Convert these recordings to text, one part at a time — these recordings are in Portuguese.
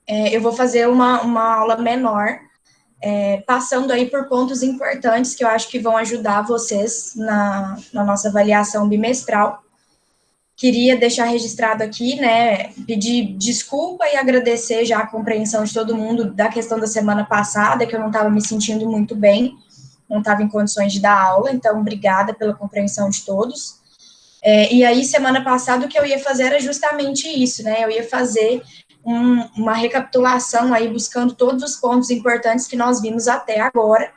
Eu vou fazer uma aula menor, passando aí por pontos importantes que eu acho que vão ajudar vocês na nossa avaliação bimestral. Queria deixar registrado aqui, né, pedir desculpa e agradecer já a compreensão de todo mundo da questão da semana passada, que eu não estava me sentindo muito bem, não estava em condições de dar aula, então obrigada pela compreensão de todos. E aí, semana passada, o que eu ia fazer era justamente isso, né, eu ia fazer uma recapitulação aí, buscando todos os pontos importantes que nós vimos até agora.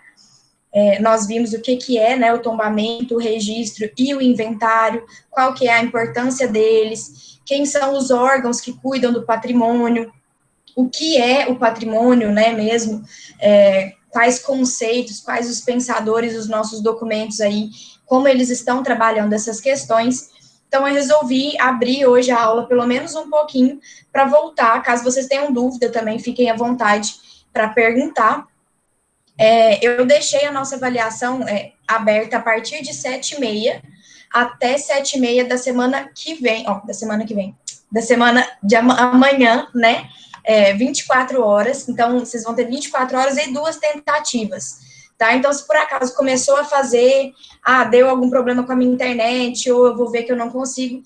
Nós vimos o que é, né, o tombamento, o registro e o inventário, qual que é a importância deles, quem são os órgãos que cuidam do patrimônio, o que é o patrimônio, né, mesmo, quais conceitos, quais os pensadores dos nossos documentos aí, como eles estão trabalhando essas questões. Então, eu resolvi abrir hoje a aula pelo menos um pouquinho para voltar, caso vocês tenham dúvida também, fiquem à vontade para perguntar. Eu deixei a nossa avaliação aberta a partir de 7h30 até 7h30 da semana que vem, da semana de amanhã, né, 24 horas, então vocês vão ter 24 horas e 2 tentativas, tá? Então, se por acaso começou a fazer, deu algum problema com a minha internet, ou eu vou ver que eu não consigo,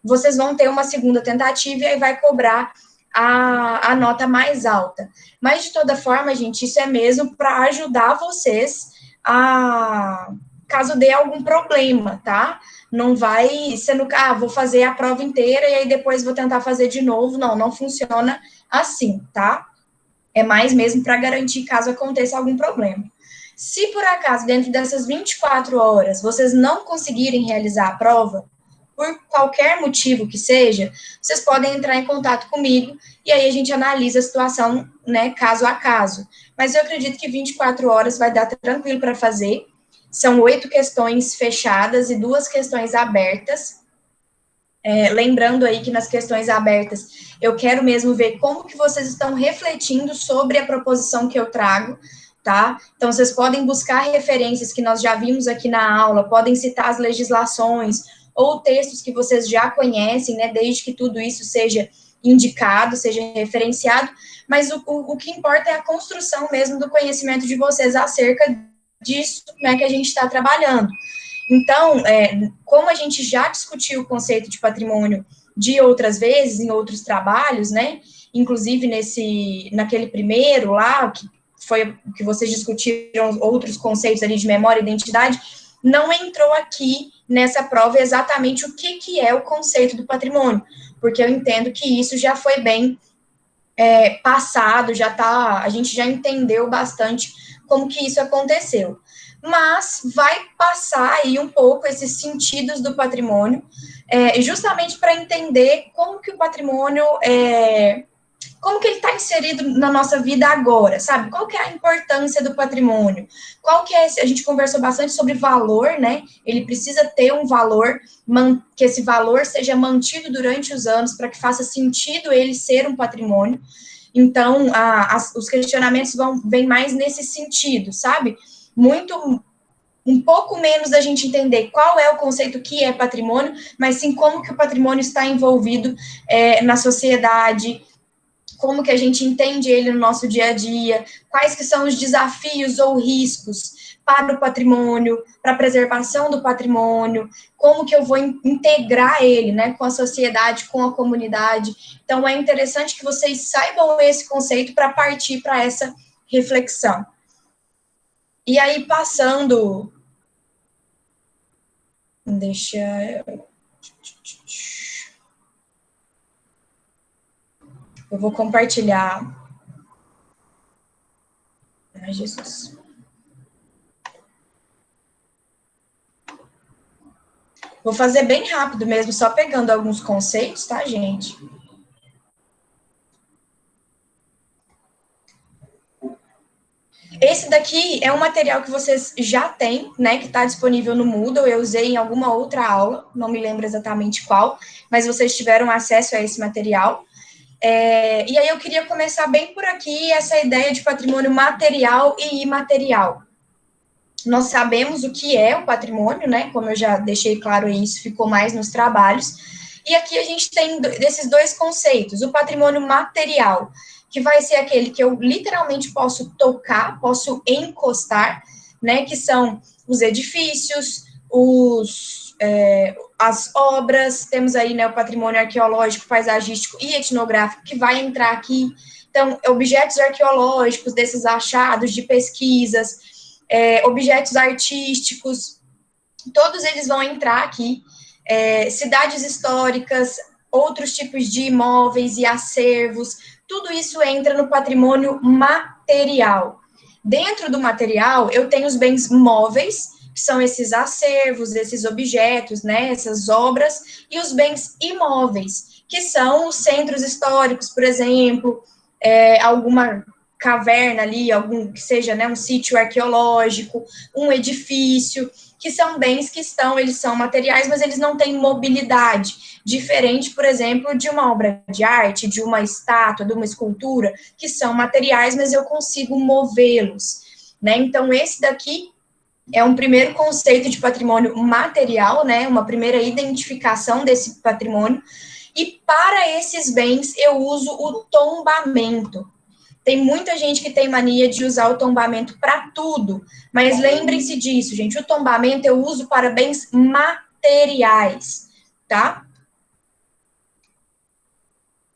vocês vão ter uma segunda tentativa e aí vai cobrar a nota mais alta. Mas, de toda forma, gente, isso é mesmo para ajudar vocês caso dê algum problema, tá? Não vai sendo, vou fazer a prova inteira e aí depois vou tentar fazer de novo. Não, não funciona assim, tá? É mais mesmo para garantir caso aconteça algum problema. Se por acaso, dentro dessas 24 horas, vocês não conseguirem realizar a prova, por qualquer motivo que seja, vocês podem entrar em contato comigo e aí a gente analisa a situação, né, caso a caso. Mas eu acredito que 24 horas vai dar tranquilo para fazer. São 8 questões fechadas e 2 questões abertas. Lembrando aí que nas questões abertas, eu quero mesmo ver como que vocês estão refletindo sobre a proposição que eu trago, tá? Então, vocês podem buscar referências que nós já vimos aqui na aula, podem citar as legislações ou textos que vocês já conhecem, né, desde que tudo isso seja indicado, seja referenciado, mas o que importa é a construção mesmo do conhecimento de vocês acerca disso, né, que a gente está trabalhando. Então, como a gente já discutiu o conceito de patrimônio de outras vezes, em outros trabalhos, né, inclusive naquele primeiro lá, que foi que vocês discutiram outros conceitos ali de memória e identidade, não entrou aqui nessa prova exatamente o que é o conceito do patrimônio, porque eu entendo que isso já foi bem passado, a gente já entendeu bastante como que isso aconteceu. Mas vai passar aí um pouco esses sentidos do patrimônio, justamente para entender como que o patrimônio como que ele está inserido na nossa vida agora, sabe? Qual que é a importância do patrimônio? Qual que é, a gente conversou bastante sobre valor, né? Ele precisa ter um valor, que esse valor seja mantido durante os anos para que faça sentido ele ser um patrimônio. Então, os questionamentos vêm mais nesse sentido, sabe? Um pouco menos da gente entender qual é o conceito que é patrimônio, mas sim como que o patrimônio está envolvido na sociedade, como que a gente entende ele no nosso dia a dia, quais que são os desafios ou riscos para o patrimônio, para a preservação do patrimônio, como que eu vou integrar ele, né, com a sociedade, com a comunidade. Então, é interessante que vocês saibam esse conceito para partir para essa reflexão. E aí, passando... Eu vou compartilhar. Ai, Jesus. Vou fazer bem rápido mesmo, só pegando alguns conceitos, tá, gente? Esse daqui é um material que vocês já têm, né, que está disponível no Moodle, eu usei em alguma outra aula, não me lembro exatamente qual, mas vocês tiveram acesso a esse material. E aí eu queria começar bem por aqui, essa ideia de patrimônio material e imaterial. Nós sabemos o que é o patrimônio, né, como eu já deixei claro, isso ficou mais nos trabalhos, E aqui a gente tem desses dois conceitos, o patrimônio material, que vai ser aquele que eu literalmente posso tocar, posso encostar, né, que são os edifícios, as obras, temos aí, né, o patrimônio arqueológico, paisagístico e etnográfico, que vai entrar aqui. Então, objetos arqueológicos, desses achados de pesquisas, objetos artísticos, todos eles vão entrar aqui. Cidades históricas, outros tipos de imóveis e acervos, tudo isso entra no patrimônio material. Dentro do material, eu tenho os bens móveis, que são esses acervos, esses objetos, né, essas obras, e os bens imóveis, que são os centros históricos, por exemplo, alguma caverna ali, algum que seja, né, um sítio arqueológico, um edifício, que são bens que eles são materiais, mas eles não têm mobilidade, diferente, por exemplo, de uma obra de arte, de uma estátua, de uma escultura, que são materiais, mas eu consigo movê-los, né? Então, esse daqui é um primeiro conceito de patrimônio material, né? Uma primeira identificação desse patrimônio. E para esses bens, eu uso o tombamento. Tem muita gente que tem mania de usar o tombamento para tudo, mas lembrem-se disso, gente, o tombamento eu uso para bens materiais, tá?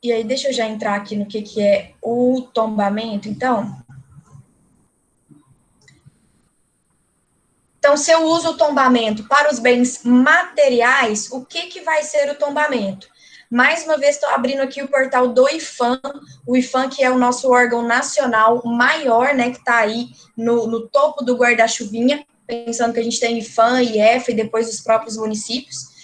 E aí, deixa eu já entrar aqui no que é o tombamento, então. Então, se eu uso o tombamento para os bens materiais, o que vai ser o tombamento? Mais uma vez, estou abrindo aqui o portal do IPHAN, o IPHAN que é o nosso órgão nacional maior, né, que está aí no topo do guarda-chuvinha, pensando que a gente tem IPHAN, IF e depois os próprios municípios.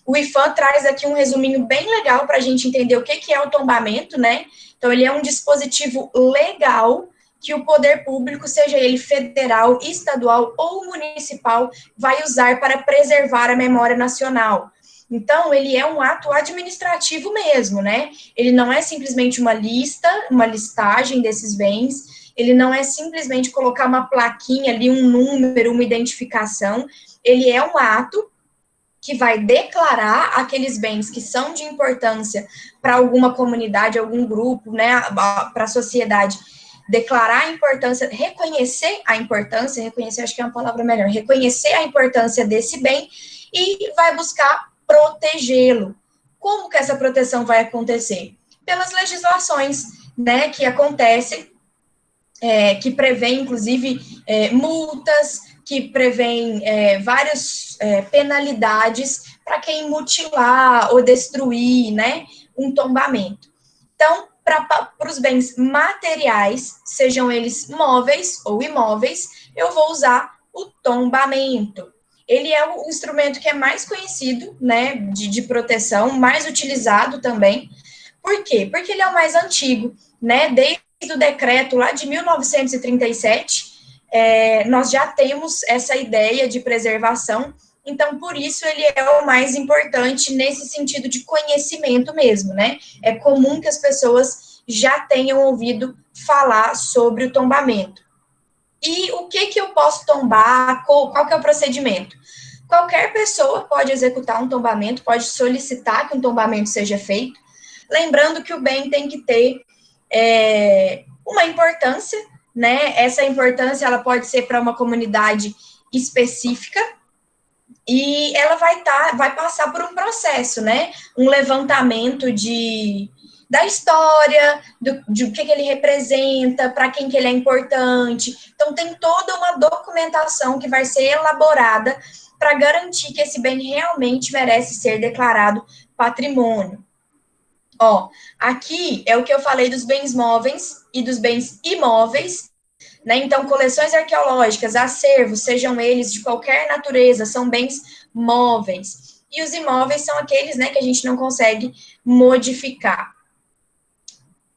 O IPHAN traz aqui um resuminho bem legal para a gente entender o que é o tombamento, né? Então, ele é um dispositivo legal que o poder público, seja ele federal, estadual ou municipal, vai usar para preservar a memória nacional. Então, ele é um ato administrativo mesmo, né? Ele não é simplesmente uma lista, uma listagem desses bens, ele não é simplesmente colocar uma plaquinha ali, um número, uma identificação, ele é um ato que vai declarar aqueles bens que são de importância para alguma comunidade, algum grupo, né, para a sociedade, declarar a importância, reconhecer acho que é uma palavra melhor, reconhecer a importância desse bem e vai buscar protegê-lo. Como que essa proteção vai acontecer? Pelas legislações, né, que acontecem, que prevêem, inclusive, multas, que prevêem várias penalidades para quem mutilar ou destruir, né, um tombamento. Então, para os bens materiais, sejam eles móveis ou imóveis, eu vou usar o tombamento. Ele é o instrumento que é mais conhecido, né, de proteção, mais utilizado também. Por quê? Porque ele é o mais antigo, né, desde o decreto lá de 1937, nós já temos essa ideia de preservação, então, por isso, ele é o mais importante nesse sentido de conhecimento mesmo, né? É comum que as pessoas já tenham ouvido falar sobre o tombamento. E o que eu posso tombar? Qual que é o procedimento? Qualquer pessoa pode executar um tombamento, pode solicitar que um tombamento seja feito, lembrando que o bem tem que ter uma importância, né? Essa importância, ela pode ser para uma comunidade específica, e ela vai passar por um processo, né? Um levantamento da história, de o que ele representa, para quem que ele é importante. Então, tem toda uma documentação que vai ser elaborada para garantir que esse bem realmente merece ser declarado patrimônio. Ó, aqui é o que eu falei dos bens móveis e dos bens imóveis, né? Então, coleções arqueológicas, acervos, sejam eles de qualquer natureza, são bens móveis. E os imóveis são aqueles, né, que a gente não consegue modificar.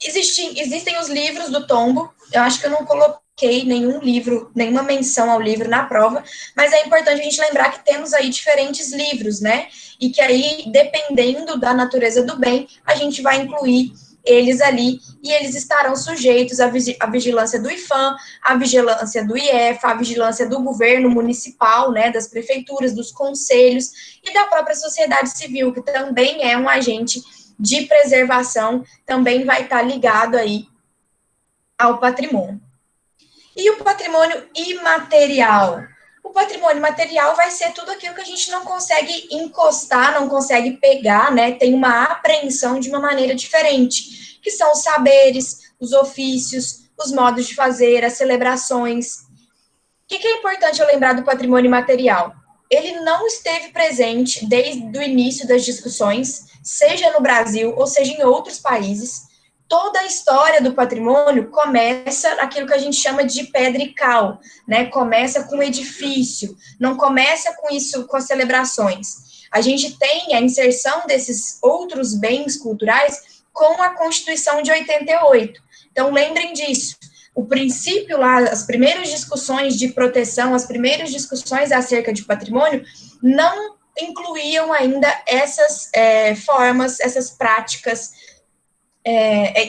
Existem os livros do tombo, eu acho que eu não coloquei nenhum livro, nenhuma menção ao livro na prova, mas é importante a gente lembrar que temos aí diferentes livros, né? E que aí, dependendo da natureza do bem, a gente vai incluir eles ali, e eles estarão sujeitos à vigilância do IPHAN, à vigilância do IEFA, à vigilância do governo municipal, né, das prefeituras, dos conselhos e da própria sociedade civil, que também é um agente de preservação, também vai estar ligado aí ao patrimônio. E o patrimônio imaterial? O patrimônio material vai ser tudo aquilo que a gente não consegue encostar, não consegue pegar, né? Tem uma apreensão de uma maneira diferente, que são os saberes, os ofícios, os modos de fazer, as celebrações. O que é importante eu lembrar do patrimônio imaterial? Ele não esteve presente desde o início das discussões, seja no Brasil ou seja em outros países. Toda a história do patrimônio começa naquilo que a gente chama de pedra e cal, né? Começa com o edifício, não começa com isso, com as celebrações. A gente tem a inserção desses outros bens culturais com a Constituição de 88. Então, lembrem disso. O princípio lá, as primeiras discussões de proteção, as primeiras discussões acerca de patrimônio, não incluíam ainda essas formas, essas práticas.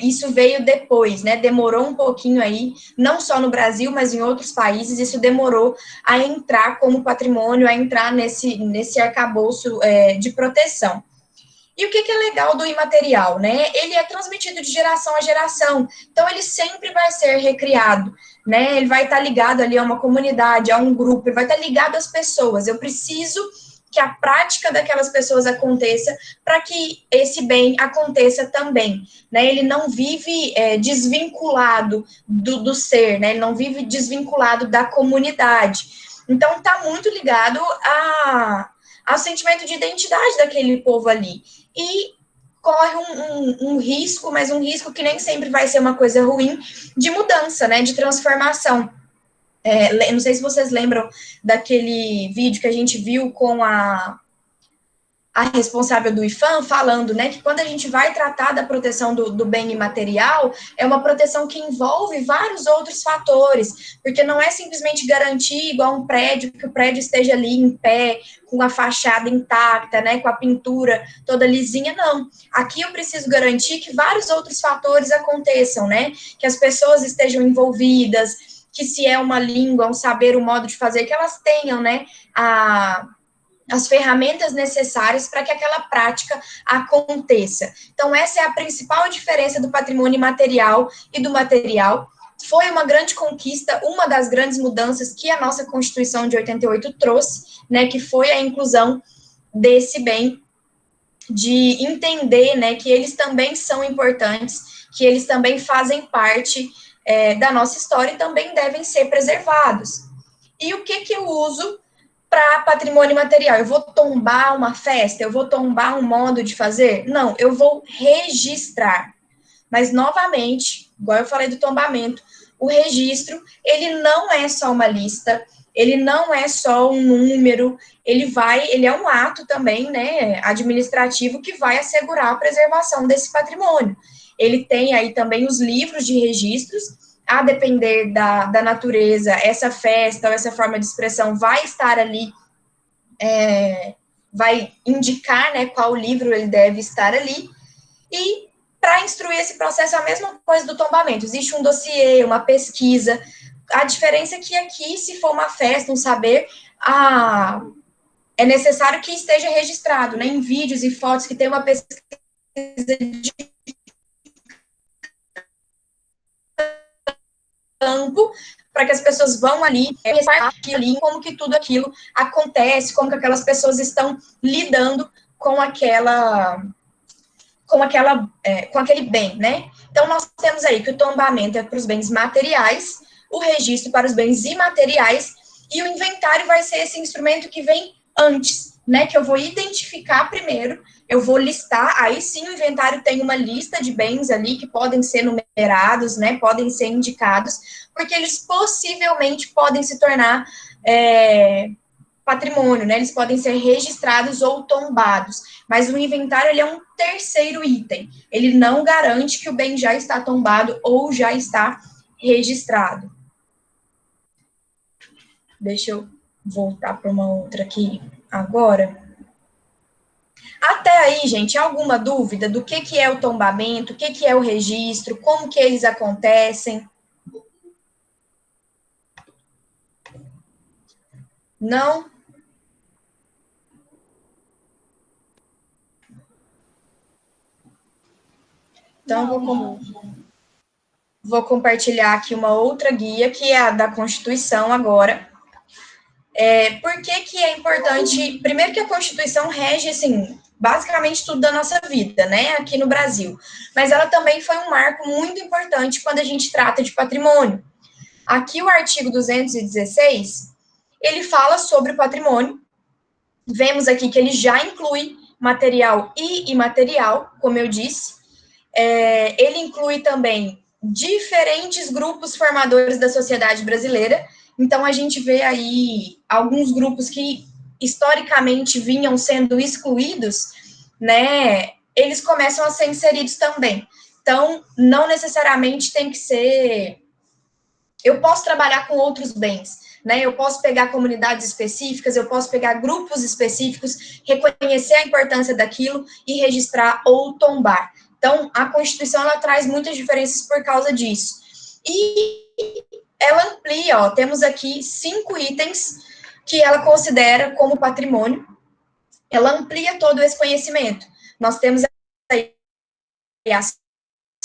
Isso veio depois, né? Demorou um pouquinho aí, não só no Brasil, mas em outros países, isso demorou a entrar como patrimônio, a entrar nesse arcabouço de proteção. E o que é legal do imaterial, né? Ele é transmitido de geração a geração, então ele sempre vai ser recriado, né? Ele vai estar ligado ali a uma comunidade, a um grupo, ele vai estar ligado às pessoas. Eu preciso que a prática daquelas pessoas aconteça para que esse bem aconteça também, né? Ele não vive desvinculado do ser, né? Ele não vive desvinculado da comunidade. Então, está muito ligado ao sentimento de identidade daquele povo ali. E corre um risco, mas um risco que nem sempre vai ser uma coisa ruim, de mudança, né? De transformação. Não sei se vocês lembram daquele vídeo que a gente viu com a responsável do IPHAN falando, né, que quando a gente vai tratar da proteção do bem imaterial, é uma proteção que envolve vários outros fatores, porque não é simplesmente garantir igual um prédio, que o prédio esteja ali em pé, com a fachada intacta, né, com a pintura toda lisinha, não. Aqui eu preciso garantir que vários outros fatores aconteçam, né, que as pessoas estejam envolvidas, que se é uma língua, um saber, um modo de fazer, que elas tenham, né, as ferramentas necessárias para que aquela prática aconteça. Então, essa é a principal diferença do patrimônio imaterial e do material. Foi uma grande conquista, uma das grandes mudanças que a nossa Constituição de 88 trouxe, né, que foi a inclusão desse bem, de entender, né, que eles também são importantes, que eles também fazem parte da nossa história e também devem ser preservados. E o que eu uso para patrimônio material? Eu vou tombar uma festa? Eu vou tombar um modo de fazer? Não, eu vou registrar. Mas, novamente, igual eu falei do tombamento, o registro, ele não é só uma lista, ele não é só um número, ele é um ato também, né, administrativo, que vai assegurar a preservação desse patrimônio. Ele tem aí também os livros de registros, a depender da natureza, essa festa ou essa forma de expressão vai estar ali, vai indicar, né, qual livro ele deve estar ali, e para instruir esse processo é a mesma coisa do tombamento, existe um dossiê, uma pesquisa, a diferença é que aqui, se for uma festa, um saber, é necessário que esteja registrado, né, em vídeos e fotos, que tem uma pesquisa de campo, para que as pessoas vão ali, como que tudo aquilo acontece, como que aquelas pessoas estão lidando com com aquele bem, né? Então, nós temos aí que o tombamento é para os bens materiais, o registro para os bens imateriais, e o inventário vai ser esse instrumento que vem antes, né? Que eu vou identificar primeiro, eu vou listar, aí sim o inventário tem uma lista de bens ali que podem ser numerados, né? Podem ser indicados, porque eles possivelmente podem se tornar patrimônio, né? Eles podem ser registrados ou tombados, mas o inventário, ele é um terceiro item. Ele não garante que o bem já está tombado ou já está registrado. Deixa eu voltar para uma outra aqui agora. Até aí, gente, alguma dúvida do que é o tombamento, o que é o registro, como que eles acontecem? Não? Então, vou compartilhar aqui uma outra guia, que é a da Constituição agora. Por que é importante? Primeiro que a Constituição rege, assim, basicamente tudo da nossa vida, né, aqui no Brasil. Mas ela também foi um marco muito importante quando a gente trata de patrimônio. Aqui o artigo 216, ele fala sobre o patrimônio. Vemos aqui que ele já inclui material e imaterial, como eu disse. Ele inclui também diferentes grupos formadores da sociedade brasileira. Então, a gente vê aí alguns grupos que historicamente vinham sendo excluídos, né? Eles começam a ser inseridos também. Então, não necessariamente tem que ser. Eu posso trabalhar com outros bens, né? Eu posso pegar comunidades específicas, eu posso pegar grupos específicos, reconhecer a importância daquilo e registrar ou tombar. Então, a Constituição, ela traz muitas diferenças por causa disso. E ela amplia, ó, temos aqui 5 itens que ela considera como patrimônio. Ela amplia todo esse conhecimento. Nós temos aí as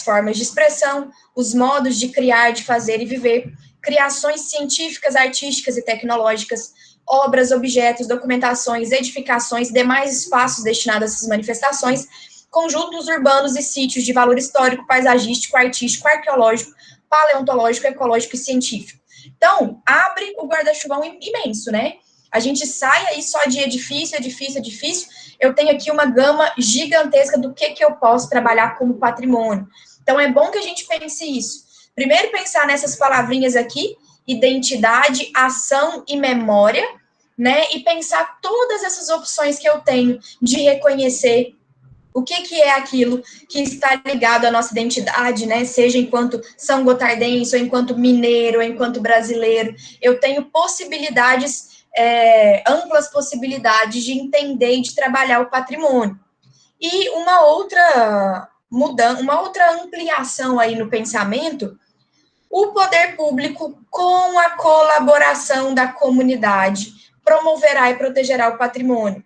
formas de expressão, os modos de criar, de fazer e viver, criações científicas, artísticas e tecnológicas, obras, objetos, documentações, edificações, demais espaços destinados a essas manifestações, conjuntos urbanos e sítios de valor histórico, paisagístico, artístico, arqueológico, paleontológico, ecológico e científico. Então, abre o guarda-chuvão imenso, né? A gente sai aí só de edifício, edifício, edifício. Eu tenho aqui uma gama gigantesca do que eu posso trabalhar como patrimônio. Então, é bom que a gente pense isso. Primeiro, pensar nessas palavrinhas aqui, identidade, ação e memória, né? E pensar todas essas opções que eu tenho de reconhecer o que é aquilo que está ligado à nossa identidade, né? Seja enquanto São Gotardense, ou enquanto mineiro, ou enquanto brasileiro. Eu tenho possibilidades, amplas possibilidades de entender e de trabalhar o patrimônio. E uma outra mudança, uma outra ampliação aí no pensamento, o poder público, com a colaboração da comunidade, promoverá e protegerá o patrimônio.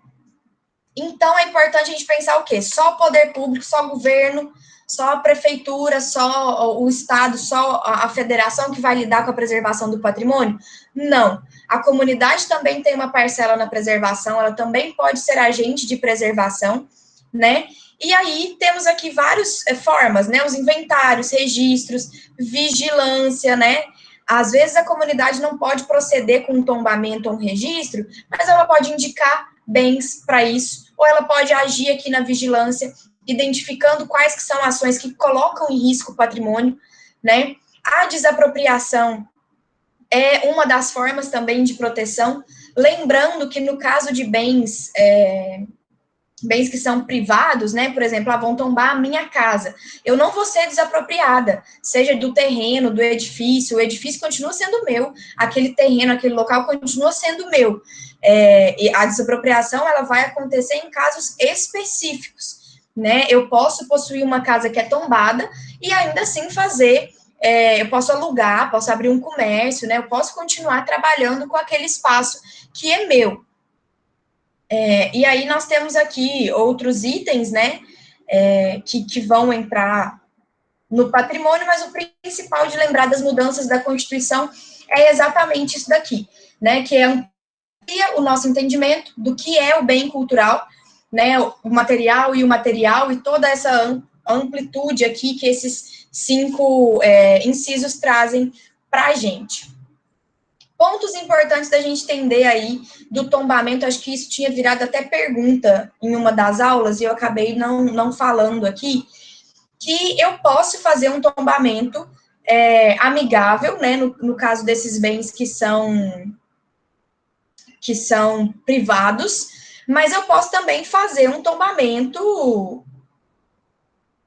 Então, é importante a gente pensar o quê? Só o poder público, só o governo, só a prefeitura, só o Estado, só a federação que vai lidar com a preservação do patrimônio? Não. A comunidade também tem uma parcela na preservação, ela também pode ser agente de preservação, né? E aí temos aqui várias formas, né? Os inventários, registros, vigilância, né? Às vezes a comunidade não pode proceder com um tombamento ou um registro, mas ela pode indicar bens para isso, ou ela pode agir aqui na vigilância, identificando quais que são ações que colocam em risco o patrimônio, né? A desapropriação é uma das formas também de proteção, lembrando que no caso de bens bens que são privados, né? Por exemplo, vão tombar a minha casa. Eu não vou ser desapropriada, seja do terreno, do edifício. O edifício continua sendo meu, aquele terreno, aquele local continua sendo meu. E a desapropriação ela vai acontecer em casos específicos, né? Eu posso possuir uma casa que é tombada e ainda assim fazer. Eu posso alugar, posso abrir um comércio, né? Eu posso continuar trabalhando com aquele espaço que é meu. E aí nós temos aqui outros itens, né, que vão entrar no patrimônio, mas o principal de lembrar das mudanças da Constituição é exatamente isso daqui, né, que amplia o nosso entendimento do que é o bem cultural, né, o material e o material, e toda essa amplitude aqui que esses 5 incisos trazem para a gente. Pontos importantes da gente entender aí do tombamento, acho que isso tinha virado até pergunta em uma das aulas, e eu acabei não falando aqui, que eu posso fazer um tombamento amigável, né, no caso desses bens que são privados, mas eu posso também fazer um tombamento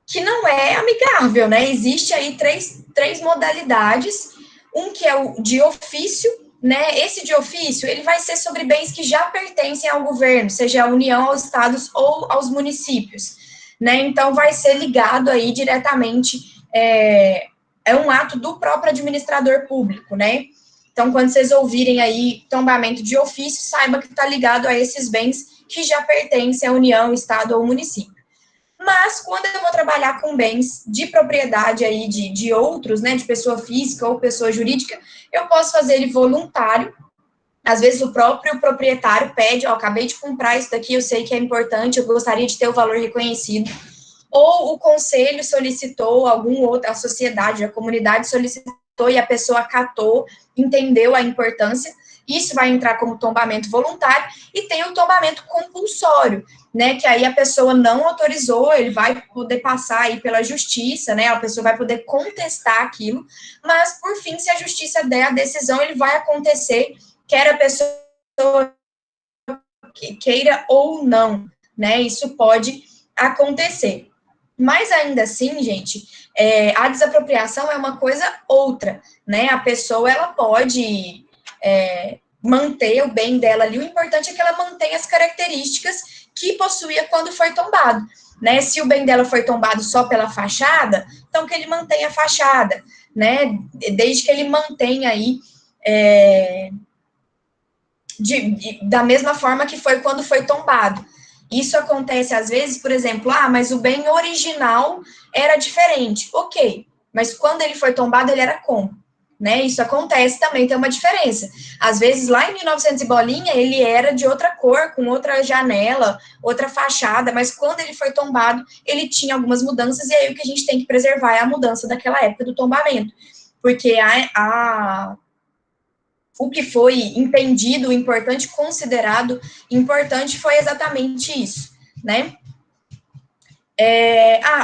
que não é amigável, né? Existe aí três modalidades, um que é o de ofício, né, esse de ofício, ele vai ser sobre bens que já pertencem ao governo, seja a União, aos estados ou aos municípios, né, então vai ser ligado aí diretamente, é um ato do próprio administrador público, né, então quando vocês ouvirem aí tombamento de ofício, saiba que está ligado a esses bens que já pertencem à União, estado ou município. Mas, quando eu vou trabalhar com bens de propriedade aí de outros, né, de pessoa física ou pessoa jurídica, eu posso fazer ele voluntário. Às vezes o próprio proprietário pede, ó, acabei de comprar isso daqui, eu sei que é importante, eu gostaria de ter o valor reconhecido. Ou o conselho solicitou, algum outro, a sociedade, a comunidade solicitou e a pessoa acatou, entendeu a importância. Isso vai entrar como tombamento voluntário, e tem o tombamento compulsório, né, que aí a pessoa não autorizou, ele vai poder passar aí pela justiça, né, a pessoa vai poder contestar aquilo, mas, por fim, se a justiça der a decisão, ele vai acontecer, quer a pessoa queira ou não, né, isso pode acontecer. Mas ainda assim, gente, a desapropriação é uma coisa outra, né? A pessoa, ela pode manter o bem dela ali, o importante é que ela mantenha as características que possuía quando foi tombado, né? Se o bem dela foi tombado só pela fachada, então que ele mantenha a fachada, né? Desde que ele mantenha aí da mesma forma que foi quando foi tombado. Isso acontece às vezes, por exemplo, mas o bem original era diferente. Ok, mas quando ele foi tombado, ele era como? Né? Isso acontece também, tem uma diferença. Às vezes, lá em 1900 e bolinha, ele era de outra cor, com outra janela, outra fachada, mas quando ele foi tombado, ele tinha algumas mudanças, e aí o que a gente tem que preservar é a mudança daquela época do tombamento. Porque o que foi entendido importante, considerado importante, foi exatamente isso, né?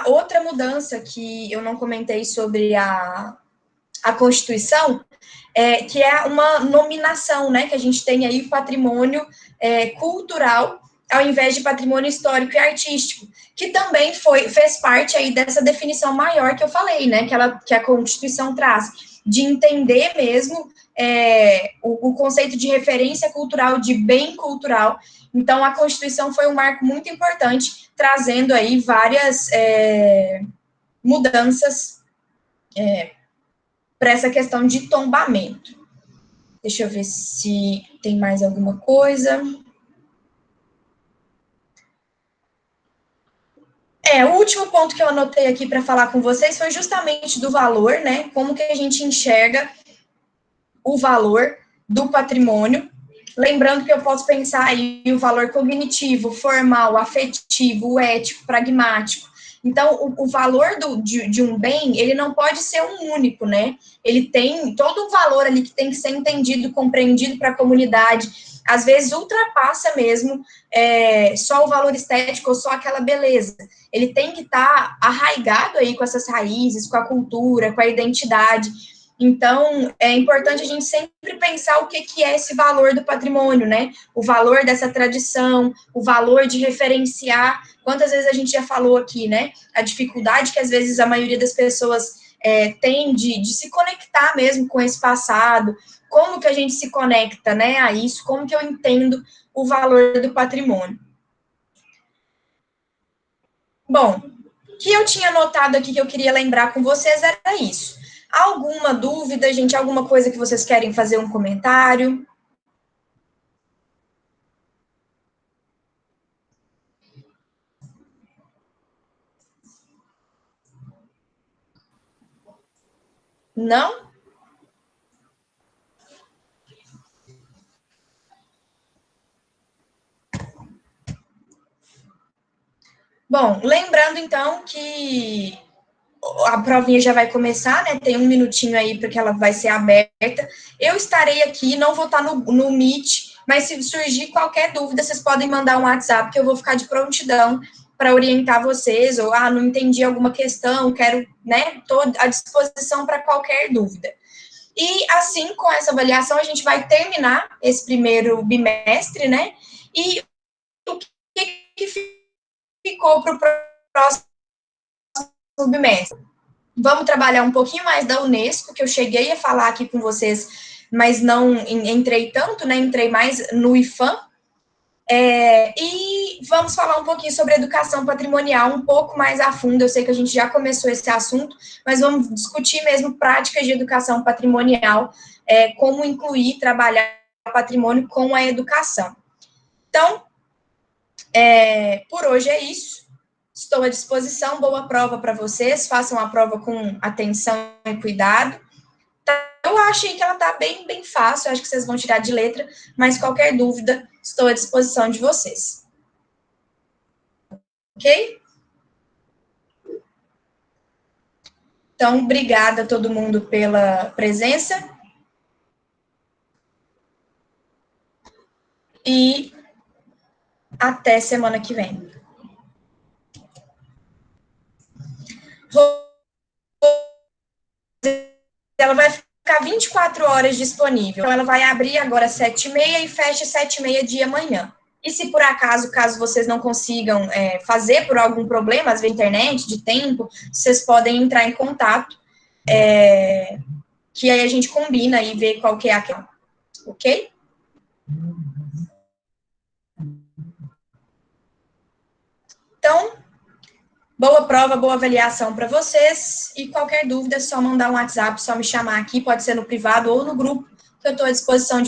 Outra mudança que eu não comentei sobre a Constituição, que é uma nominação, né, que a gente tem aí patrimônio cultural, ao invés de patrimônio histórico e artístico, que também fez parte aí dessa definição maior que eu falei, né, que a Constituição traz, de entender mesmo o conceito de referência cultural, de bem cultural. Então, a Constituição foi um marco muito importante, trazendo aí várias mudanças para essa questão de tombamento. Deixa eu ver se tem mais alguma coisa. O último ponto que eu anotei aqui para falar com vocês foi justamente do valor, né? Como que a gente enxerga o valor do patrimônio. Lembrando que eu posso pensar aí o valor cognitivo, formal, afetivo, ético, pragmático. Então, o valor de um bem, ele não pode ser um único, né? Ele tem todo um valor ali que tem que ser entendido, compreendido para a comunidade. Às vezes, ultrapassa mesmo só o valor estético ou só aquela beleza. Ele tem que estar arraigado aí com essas raízes, com a cultura, com a identidade. Então, é importante a gente sempre pensar o que é esse valor do patrimônio, né? O valor dessa tradição, o valor de referenciar. Quantas vezes a gente já falou aqui, né? A dificuldade que às vezes a maioria das pessoas tem de se conectar mesmo com esse passado. Como que a gente se conecta, né, a isso? Como que eu entendo o valor do patrimônio? Bom, o que eu tinha anotado aqui que eu queria lembrar com vocês era isso. Alguma dúvida, gente? Alguma coisa que vocês querem fazer um comentário? Não? Bom, lembrando então que a provinha já vai começar, né? Tem um minutinho aí para que ela vai ser aberta. Eu estarei aqui, não vou estar no Meet, mas se surgir qualquer dúvida, vocês podem mandar um WhatsApp que eu vou ficar de prontidão para orientar vocês, ou não entendi alguma questão, quero, né? Estou à disposição para qualquer dúvida. E assim, com essa avaliação, a gente vai terminar esse primeiro bimestre, né? E o que ficou para o próximo bimestre? Vamos trabalhar um pouquinho mais da Unesco, que eu cheguei a falar aqui com vocês mas não entrei tanto, né? Entrei mais no IFAM. E vamos falar um pouquinho sobre educação patrimonial um pouco mais a fundo. Eu sei que a gente já começou esse assunto, mas vamos discutir mesmo práticas de educação patrimonial, como incluir, trabalhar o patrimônio com a educação. Então, por hoje é isso. Estou à disposição. Boa prova para vocês. Façam a prova com atenção e cuidado. Eu achei que ela está bem, bem fácil. Acho que vocês vão tirar de letra, mas qualquer dúvida, estou à disposição de vocês. Ok? Então, obrigada a todo mundo pela presença. E até semana que vem. Ela vai ficar 24 horas disponível. Então, ela vai abrir agora às 7h30 e fecha às 7h30 de amanhã. E se por acaso, caso vocês não consigam fazer por algum problema, às vezes internet, de tempo, vocês podem entrar em contato, que aí a gente combina e vê qual que é aquela. Ok? Então, boa prova, boa avaliação para vocês. E qualquer dúvida, é só mandar um WhatsApp, só me chamar aqui, pode ser no privado ou no grupo, que eu estou à disposição de